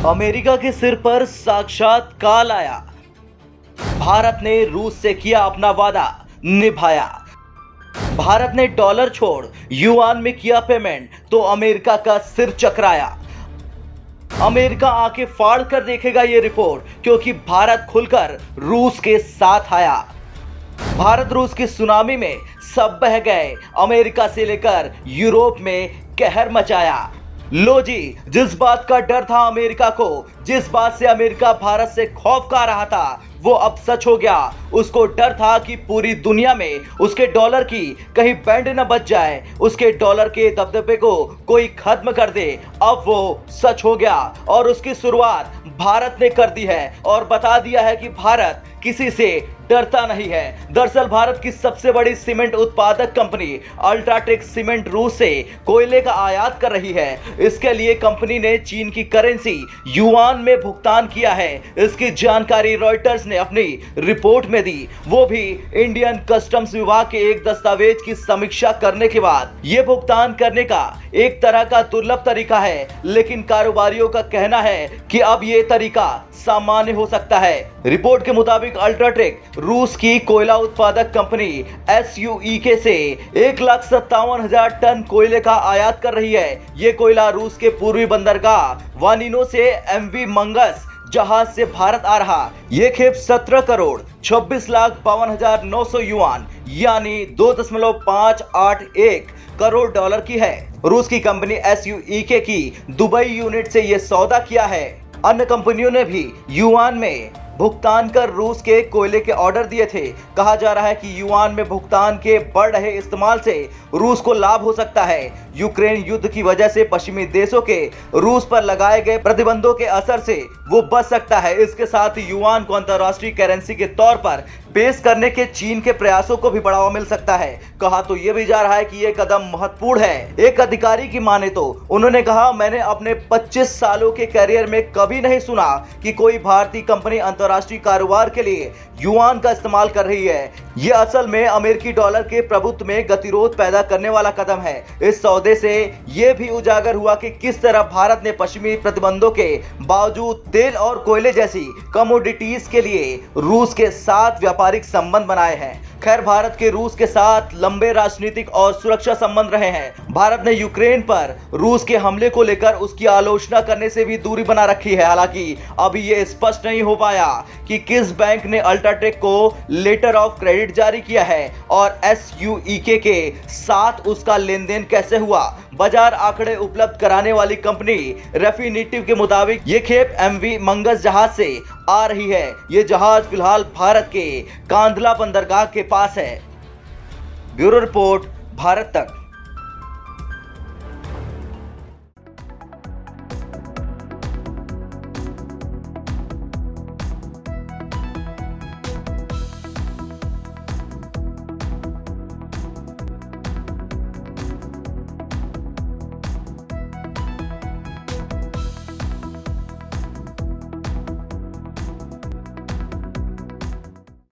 America के सिर पर साक्षात काल आया। भारत ने रूस से किया अपना वादा, निभाया। भारत ने डॉलर छोड़ युआन में किया पेमेंट तो अमेरिका का सिर चकराया। अमेरिका आंखें फाड़ कर देखेगा ये रिपोर्ट, क्योंकि भारत खुलकर रूस के साथ आया। भारत रूस की सुनामी में सब बह गए। अमेरिका से लेकर यूरोप में कहर मचाया। लो जी, जिस बात का डर था अमेरिका को, जिस बात से अमेरिका भारत से खौफ खा रहा था, वो अब सच हो गया। उसको डर था कि पूरी दुनिया में उसके डॉलर की कहीं बैंड न बच जाए, उसके डॉलर के दबदबे को कोई खत्म कर दे। अब वो सच हो गया और उसकी शुरुआत भारत ने कर दी है और बता दिया है कि भारत किसी से डरता नहीं है। दरअसल भारत की सबसे बड़ी सीमेंट उत्पादक कंपनी अल्ट्राटेक सीमेंट रूस से कोयले का आयात कर रही है। इसके लिए कंपनी ने चीन की करेंसी युआन में भुगतान किया है। इसकी जानकारी रॉयटर्स ने अपनी रिपोर्ट में दी, वो भी इंडियन कस्टम्स विभाग के एक दस्तावेज की समीक्षा करने के बाद। ये भुगतान करने का एक तरह का दुर्लभ तरीका है, लेकिन कारोबारियों का कहना है कि अब ये तरीका सामान्य हो सकता है। रिपोर्ट के मुताबिक अल्ट्राटेक रूस की कोयला उत्पादक कंपनी SUEK से 1,57,000 टन कोयले का आयात कर रही है। ये कोयला रूस के पूर्वी बंदरगाह वानिनो से MV मंगस जहाज से भारत आ रहा। ये खेप 17 करोड़ 26,52,900 युआन यानी 2.581 करोड़ डॉलर की है। रूस की कंपनी SUEK की दुबई यूनिट से यह सौदा किया है। अन्य कंपनियों ने भी युआन में भुगतान कर रूस के कोयले के ऑर्डर दिए थे। कहा जा रहा है कि युआन में भुगतान के बढ़ रहे इस्तेमाल से रूस को लाभ हो सकता है। यूक्रेन युद्ध की वजह से पश्चिमी देशों के रूस पर लगाए गए प्रतिबंधों के असर से वो बच सकता है। इसके साथ ही युआन को अंतर्राष्ट्रीय करेंसी के तौर पर पेश करने के चीन के प्रयासों को भी बढ़ावा मिल सकता है। कहा तो ये भी जा रहा है कि ये कदम महत्वपूर्ण है। एक अधिकारी की माने तो उन्होंने कहा, मैंने अपने 25 सालों के करियर में कभी नहीं सुना कि कोई भारतीय कंपनी अंतर्राष्ट्रीय कारोबार के लिए युआन का इस्तेमाल कर रही है। ये असल में अमेरिकी डॉलर के प्रभुत्व में गतिरोध पैदा करने वाला कदम है। इस सौदे से ये भी उजागर हुआ कि किस तरह भारत ने पश्चिमी प्रतिबंधों के बावजूद तेल और कोयले जैसी कमोडिटीज के लिए रूस के साथ व्यापारिक संबंध बनाए हैं। खैर, भारत के रूस के साथ लंबे राजनीतिक और सुरक्षा संबंध रहे हैं। भारत ने यूक्रेन पर रूस के हमले को लेकर उसकी आलोचना करने से भी दूरी बना रखी है। हालांकि अभी ये स्पष्ट नहीं हो पाया कि किस बैंक ने अल्ट्राटेक को लेटर ऑफ क्रेडिट जारी किया है और SUEK के साथ उसका लेन देन कैसे हुआ। बाजार आंकड़े उपलब्ध कराने वाली कंपनी रेफिनिटिव के मुताबिक ये खेप MV मंगस जहाज से आ रही है। ये जहाज फिलहाल भारत के कांधला बंदरगाह के पास है। ब्यूरो रिपोर्ट, भारत तक।